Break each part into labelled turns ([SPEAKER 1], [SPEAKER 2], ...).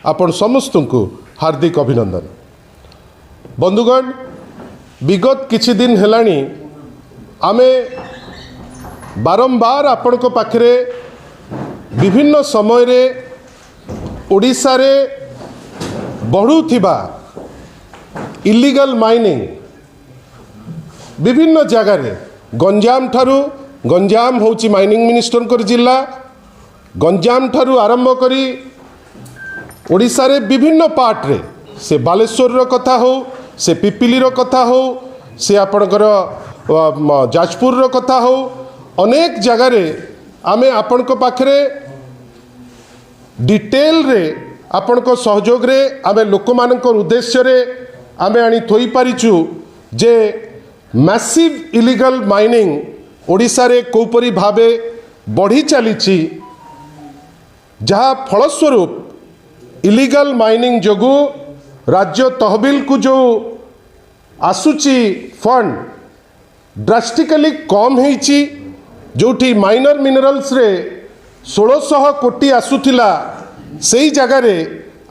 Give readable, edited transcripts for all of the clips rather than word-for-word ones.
[SPEAKER 1] आपण समस्त को हार्दिक अभिनंदन। बंधुगण, विगत किछि दिन हेलानी आमे बारंबार आपण को पाखरे विभिन्न समय रे ओडिशा रे बढ़ुथिबा इलीगल माइनिंग विभिन्न जगार गंजाम ठारू गंजाम होची माइनिंग मिनिस्टर कर जिला गंजाम ठारू आरंभ करी ओडिशा रे विभिन्न पार्ट रे से बालेश्वर रो कथा हो से पिपिली रो कथा हो से आपणकर जाजपुर रो कथा हो अनेक जगार आमे आपण को पाखरे डिटेल रे आपण को सहयोग रे आमे लोक मानकर उद्देश्य रे आमे आनी थोई पारिचु जे मैसिव इलीगल माइनिंग ओडिशा रे कोपरी भाबे बढ़ी चलीछि जहाँ फलस्वरूप इलीगल माइनिंग जोगु राज्य तहबिल को जो आसुची फंड ड्रास्टिकली कम होईची जोठी माइनर मिनरल्स रे 1600 कोटी आसुथिला सेई जगह रे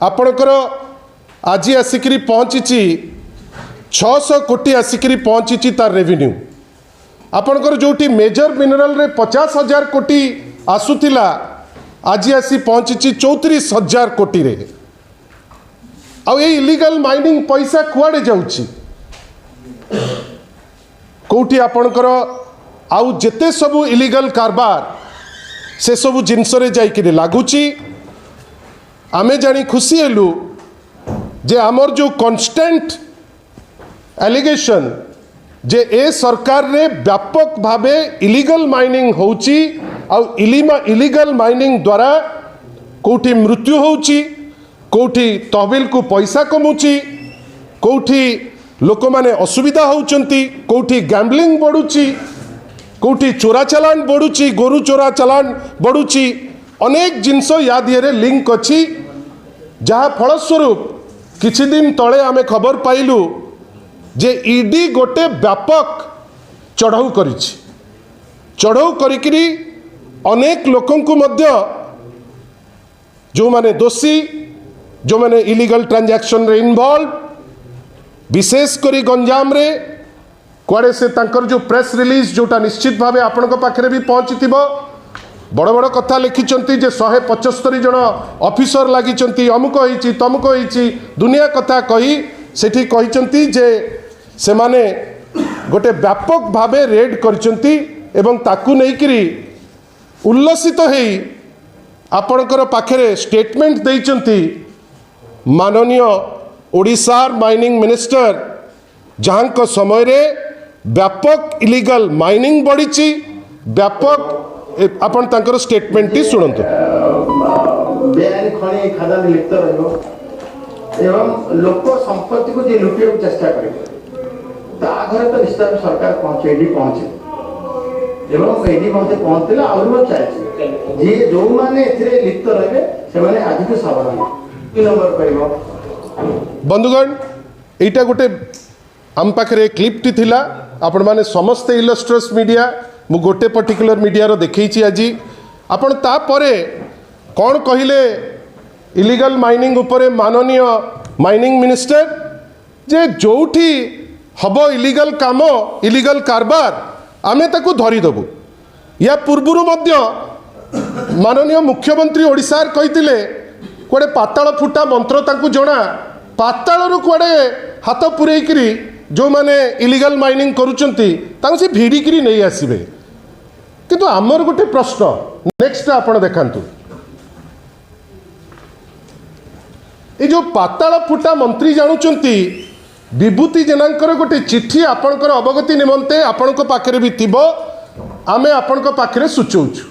[SPEAKER 1] आपणकर आज आसिकरी पहुँची 600 कोटी आसिकरी पहुँची तार रेवेन्यू आपणकर जोठी मेजर मिनरल रे 50,000 कोटी आसुथिला आज आसी पहुँची 34,000 कोटी रे। आउ ये इलीगल माइनिंग पैसा कुआडे जाउची कोठी आपणकर आउ जेते सबु इलीगल कारबार से सबु जिनस रे जाइकिरी लागुची। आमे जानी खुशी हेलु जे आमर जो कॉन्स्टेंट एलिगेशन जे ए सरकार रे व्यापक भावे इलीगल माइनिंग होउची आउ इलीगल माइनिंग द्वारा कोठी मृत्यु होउची कोठी तहबिल को पैसा कमुची कोठी लोक माने असुविधा होउचंती कोठी गैम्बलिंग बढ़ुची कोठी चोरा चालान बढ़ुची गोरु चोरा चालान बढ़ुची अनेक जिनस या दिहरे लिंक अच्छी जहाँ फलस्वरूप किछि दिन तले आमे खबर पाइलु जे ईडी गोटे व्यापक चढ़ाऊ करिछि चढ़ाऊ करिकरी अनेक लोकन को मध्य जो माने दोषी जो माने इलीगल ट्रांजैक्शन रे इन्वॉल्व विशेष करी गंजाम रे कुआड़े से तांकर जो प्रेस रिलीज जोटा निश्चित भावे आपण पाखे भी पहुँची बड़ बड़ कथा लिखिंट जे 175 जन ऑफिसर लगी अमुक होइछि तमुक होइछि दुनिया कथा कही सेठी कहिसंती जे से माने गोटे व्यापक भावे रेड करचंती एवं ताकू नेइकरी उल्लसित हेई आपणकर पाखरे स्टेटमेंट देइचंती माननीय ओडिशा माइनिंग मिनिस्टर जहाँ समय रे व्यापक इलीगल माइनिंग बढ़ी व्यापक आपण तांकर स्टेटमेंट टी सुनंतु।
[SPEAKER 2] बेआईन खनि खादान लिप्त रहिबो एवं लोक संपत्ति को जे लुटियो चेष्टा करिबो ता घरे तो निश्चित सरकार पहुंचे एडी पहुंचे एवं एडी पहुंचला आउरो चाहि जे जो माने एथिरे लिप्त रहबे से माने आज के सावधान की नंबर करिबो।
[SPEAKER 1] बंधुगण एटा गोटे आम पाखे क्लिप टी थिला आपण माने समस्त इलस्ट्रेस मीडिया मु गोटे पर्टिकुलर मीडिया रो देखैछि आज आपण ता परे कौन कहिले इलीगल माइनिंग उपरे माननीय माइनिंग मिनिस्टर जे जोठी हबो इलीगल काम इलीगल कारबार आमे ताकू धरी देबु या पूर्वरु मध्य माननीय मुख्यमंत्री ओडिशा कहितिले कुआडे पाताल फुटा मंत्र ताकू जणा पातालरू कुआडे हाथ पुरेइकरी जो माने इलीगल माइनिंग करूचंती ताकू से भिड़िकी नहीं आसबे किंतु आमर गोटे प्रश्न नेक्स्ट आपण देखांतु ये जो पाताल फुटा मंत्री जानुचंती विभूति जेनांकर गोटे चिट्ठी आपणकर अवगति निमंते आपणक पाखरे भी थिबो आमे आपणक पाखरे सुचौछु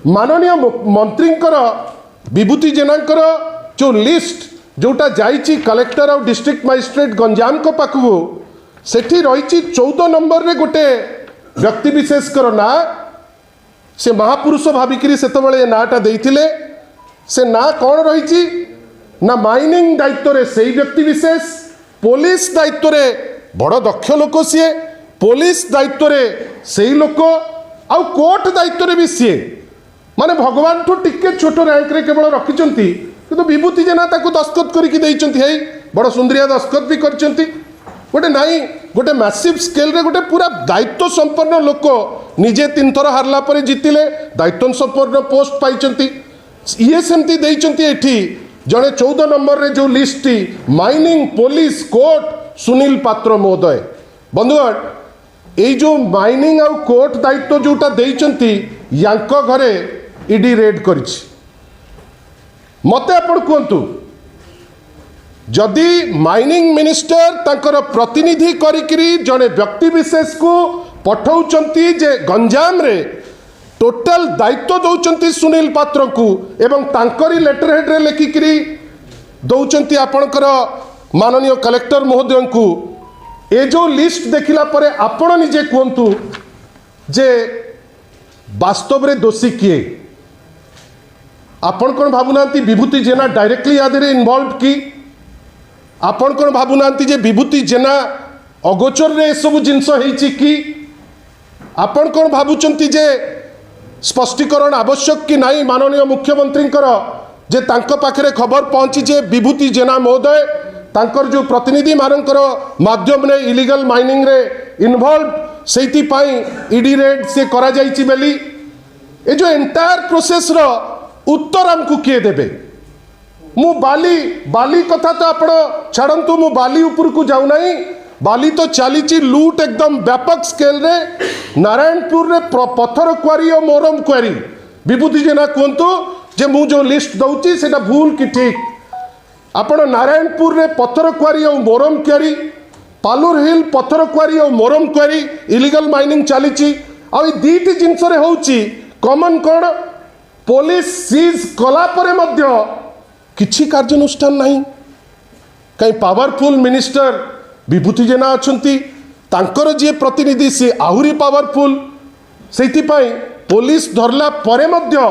[SPEAKER 1] माननीय मंत्रींकर विभूति जेनांकर जो लिस्ट जोटा जाइची कलेक्टर और डिस्ट्रिक्ट मजिस्ट्रेट गंजाम को पाखु सेठी रही 14 नंबर रे गोटे व्यक्ति विशेषकर ना से महापुरुष भाविकी से नाटा देइथिले से ना कौन रही ना माइनिंग दायित्व रे सेई व्यक्ति विशेष पुलिस दायित्व रे बड़ दक्ष लोक सी पुलिस दायित्व रे सेई लोक आउ कोर्ट दायित्व रे भी सी माने भगवान ठू टिके छोट रैंक रे केवल रखिचंती କିନ୍ତୁ ବିଭୂତି ଜେନା ତାକୁ ଦସ୍ତଖତ କରିକି ଦେଇଛନ୍ତି। ହେଇ ବଡ଼ ସୁନ୍ଦରିଆ ଦସ୍ତଖତ ବି କରିଛନ୍ତି। गोटे नाई गोटे मैसिव स्केल रे गोटे पूरा दायित्व संपन्न लोक निजे 3 थर हारला पर जीतिले दायित्व संपन्न पोस्ट पाई ये सेमती देइचंती एठी जड़े 14 नंबर रे जो list mining police court Sunil पात्र महोदय बंधुगण ये जो माइनिंग आउ कोर्ट दायित्व जोटा देइचंती यांको घरे ईडी रेड करिछि मते आपण कहंतु जदि माइनिंग मिनिस्टर तांकर प्रतिनिधि करिकरी जड़े व्यक्ति विशेष को पठाउचंती जे गंजाम रे टोटल दायित्व दौचंती सुनील पात्र को एवं तांकरी लेटर हेड रे लिखिकरी दौचंती आपणकर माननीय कलेक्टर महोदय को ए जो लिस्ट देखिला परे आपण निजे कहंतु जे वास्तव रे दोषी किए आपण कोन भाबुनांती विभूति जेना डायरेक्टली आदरे इन्वॉल्व की आपण कौन भावुना जे विभूति जेना अगोचर रे सब जिनस कि आपण कौन भावुंट जे स्पष्टीकरण आवश्यक कि नहीं माननीय मुख्यमंत्री जे तांको पाखरे खबर पहुंची जे विभूति जेना महोदय तांकर जो प्रतिनिधि मानकर माध्यम ने इलीगल माइनिंग रे इन्वॉल्व सेति पाई ईडी रेड से करा जाइछि बेली ए जो एंटायर प्रोसेस रो उत्तर हमकु किए देबे मु बाली बाली कथा तो आपण छाड़ू मु बाली ऊपर को जाऊ नहीं बाली तो चली लूट एकदम व्यापक स्केल रे नारायणपुर रे पत्थर क्वारी और मोरम क्वारी विभूति जेना कहतु जे मु जो लिस्ट दउची सेटा भूल कि ठीक आपण नारायणपुर रे पत्थर क्वारी और मोरम क्वारी पालुर हिल पत्थर क्वारी और मोरम क्वारी इलीगल माइनिंग चली आ दीटी जिनस रे होउची कॉमन कोड पुलिस सीज कला परे मध्य किछि कार्यानुष्ठान नहीं कहीं पावरफुल मिनिस्टर विभूति जेना अच्छी तांकर जी प्रतिनिधि सी आहुरी पावरफुल से पुलिस धरला परे मध्य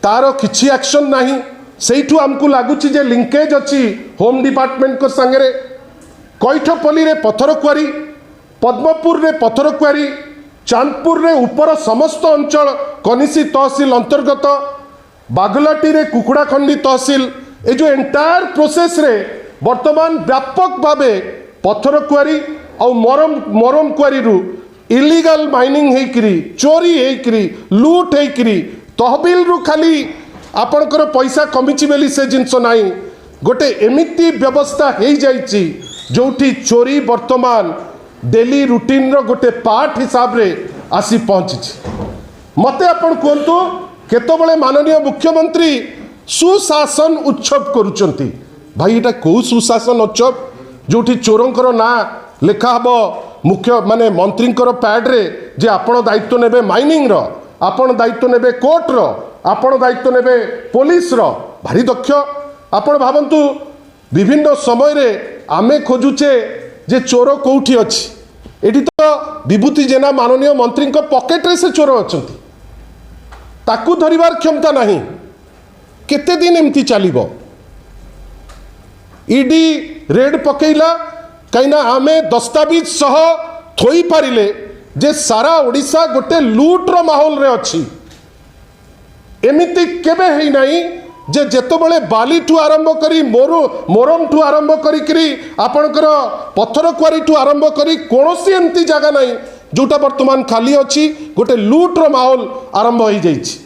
[SPEAKER 1] तार किछि एक्शन नहीं सेठू आमको लगुच जे लिंकेज अच्छी होम डिपार्टमेंट को संगे कैठपल्ली रे पत्थर क्वारी पद्मपुर रे पत्थर क्वारी चांदपुर रे ऊपर समस्त अंचल कनिसी तहसील अंतर्गत बागलाटी रे कुकुड़ाखंडी तहसील ए जो एंटायर प्रोसेस रे वर्तमान व्यापक भावे पत्थर क्वारी और मोरम मोरम क्वारी रु इलीगल माइनिंग हेकरी चोरी हेकरी लूट हेकरी तहबिल रु खाली आपणकर पैसा कमिची बेली से जिनस नहीं गोटे एमिती व्यवस्था हो जाइछि जोठी चोरी वर्तमान डेली रूटीन रो गोटे पार्ट हिसाब रे आसी पहुंची मते आपण कहंतु केतबले माननीय मुख्यमंत्री सुशासन उत्सव करुचंती भाई एटा को सुशासन उत्सव जोठी चोरंकर ना लेखा हबो मुख्य माने मंत्रींकर पैड रे जे आपण दायित्व नेबे माइनिंग रो आपण दायित्व नेबे कोर्ट रो आपण दायित्व नेबे पुलिस रो भारी दक्ष आपण भावंतु विभिन्न समय रे आमे खोजुचे जे चोर कोठी अछि एठी तो विभूति जेना माननीय मंत्री पॉकेट रे से चोर अछंती ताकू धरिबार क्षमता नहीं केते दिन एमती चलिबो ईडी रेड पकेइला कहीं आमे दस्तावेज सह थोई पारिले जे सारा ओडिशा गोटे लूट्र माहौल रे अच्छी एमिति केबे हेई नहीं जे जेतबेले बाली ठू आरंभ करी मोरम ठू आरंभ करी आपणकर पत्थर क्वारी ठू आरंभ करी कोनोसी एमती जगह नहीं जोटा वर्तमान खाली अच्छी गोटे लूट्र माहौल आरंभ हो जाइछि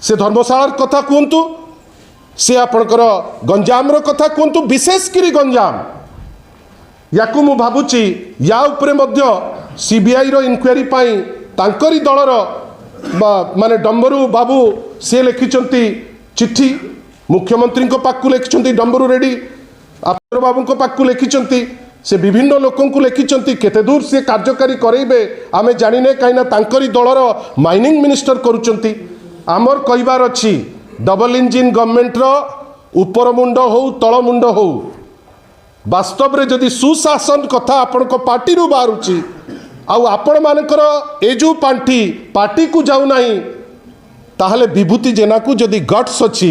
[SPEAKER 1] से धर्मशाला कथा कहतु से आपणकर गंजाम कथा कहतु विशेषकर गंजाम या मु भावुची या उपरे मध्य सीबीआई रो इंक्वायरी पाई तांकरी दलर माने डंबरू बाबू से लिखिचंती चिट्ठी मुख्यमंत्री पाखु लिखिचंती डंबरू रेड्डी आपन बाबू पाखु लिखिचंती से विभिन्न लोकों को लिखिचंती केते दूर से कार्यकारी करेबे आमे जानिने काइना तांकरी दलर माइनिंग मिनिस्टर करूचंती आमर कहबार अच्छी डबल इंजिन गवर्नमेंट रो ऊपर मुंड हो तल मुंड हो वास्तव रे जदि सुशासन कथा आपण पार्टी रु बाहरुची आपण मानकर ए जो पांठी पार्टी को जाऊ नहीं ताहले विभूति जेना को जदि गट्स अच्छी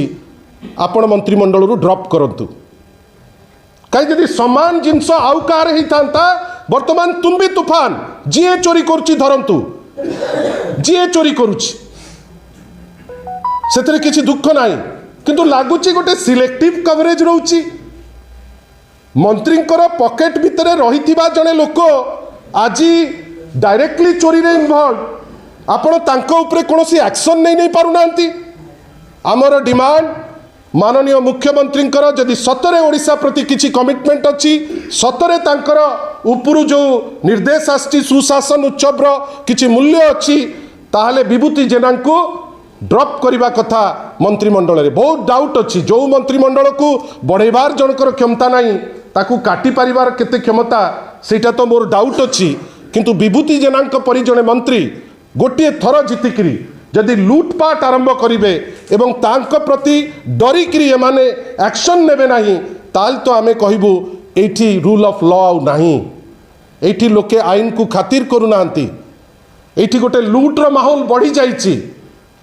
[SPEAKER 1] आपण मंत्रिमंडल रु ड्रॉप करंतु कहीं जदि समान जिनस आउ कार होता वर्तमान तुम्बी तूफान जीए चोरी करुची धरंतु जीए चोरी करुची सेतरे किछि दुख नाही किंतु लगुच गोटे सिलेक्टिव कवरेज रोची मंत्री पॉकेट भितर रही जड़े लोक आज डायरेक्टली चोरी रे इन्वॉल्व आपण तांको उपरे कौन एक्शन नहीं पारुना आमर डिमांड माननीय मुख्यमंत्री जदि सतरे ओडिशा प्रति किसी कमिटमेंट अच्छी सतरे तांकर उपरु जो निर्देश आछि सुशासन उत्सवर किसी मूल्य अच्छी ताहले विभूति जेना को ड्रॉप करने कथा मंत्रिमंडल रे बहुत डाउट अच्छी जो मंत्रिमंडल को बढ़ेबार जनकर क्षमता नहीं ताकू काटी पारिबार केते क्षमता सेटा तो मोर डाउट अच्छी किंतु विभूति जेना परि जने मंत्री गोटे थर जीतिकी जदि लुटपाट आरंभ करेंगे एवं तांको प्रति डरिकी एमाने एक्शन नेबे नहीं ताल तो आमे कहबू एठी रूल ऑफ लॉ नहीं एठी लोके आईन को खातिर करूना एठी गोटे लुट्र माहौल बढ़ी जाइछि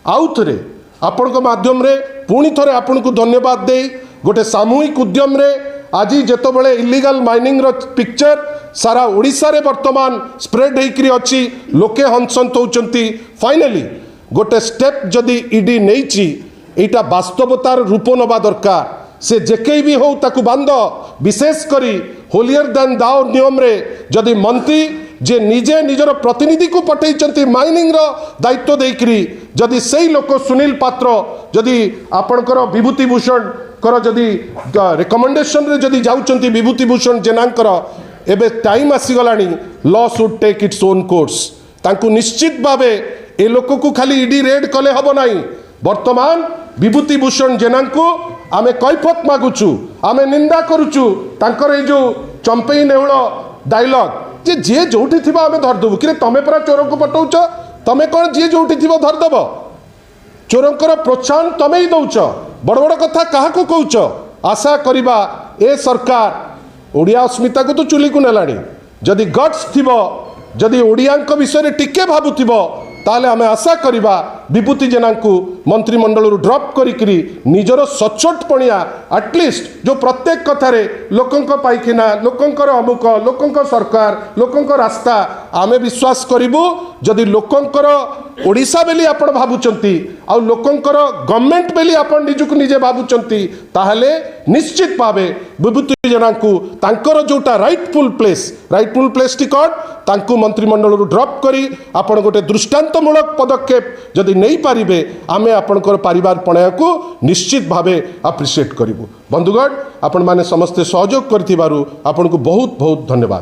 [SPEAKER 1] आउ थरे आपण माध्यम रे पुणी थरे आपण को धन्यवाद दे गोटे सामूहिक उद्यम रे आज जेतबेले इलीगल माइनिंग रो पिक्चर सारा ओडिशा रे वर्तमान स्प्रेड होइकरी अछि लोके हंसंत होउचंती फाइनली गोटे स्टेप जदि ईडी नहीं एटा वास्तवतार रूप नवा दरकार से जेके भी हो ताकू बांध विशेष करी होलियर देन दाओ नियम रे जदि मंत्री जे निजे निजर प्रतिनिधि को पठेइचंती माइनिंग रो दायित्व देकरी जदि सेई लोक सुनील पात्र जदि आपणकर विभूति भूषण कर जदि रिकमेंडेशन रे जदि जाउचंती विभूति भूषण जेनांकर एबे टाइम आसीगलानी law should take its own course तांकू निश्चित भावे ए लोक को खाली ईडी रेड कले हब नहीं वर्तमान विभूति भूषण जेना को आमे कैफत मागुचु आमे निंदा करुचु तांकर ए जो चंपेई नेउल डायलॉग जे जे जोठी थिबा आमे धरदेबु कि तमे परा चोर को पटौच तमे कोन जे जोठी थिबो धरदेब चोरंकर प्रोत्साहन तमे ही दउच बड़ बड़ कथा काहा को कहउच आशा करिबा ए सरकार ओडिया अस्मिता को तो चुली को नेलाणी जदि गट्स थिबो जदि ओडियांक विषय टिके भाबुथिबो ताले आमे आशा करिबा विभूति जेना को मंत्रिमंडल ड्रॉप करी निजर सचोट पणिया एटलिस्ट जो प्रत्येक कथारे लोकंक पाइखिना लोकंकर अमुक लोकंक सरकार लोकंक रास्ता आमे विश्वास करिबु जदि लोकंकर ओडिशा बेली आपण भाबुचंती आ लोकंकर गवर्नमेंट बेली आपण निजुक निजे भाबुचंती ताहले निश्चित भावे विभूति जेना को तांकर जोटा राइटफुल प्लेस टी कोन तांकु मंत्रिमंडल ड्रॉप करी आपण गोटे दृष्टांतमूलक पदक्षेप जदि नहीं पारिबे आमे आपणकर परिवार पणया को निश्चित भावे अप्रिशिएट करिबु बंधुगण आपण माने समस्ते सहयोग करथिबारु आपण को बहुत बहुत धन्यवाद।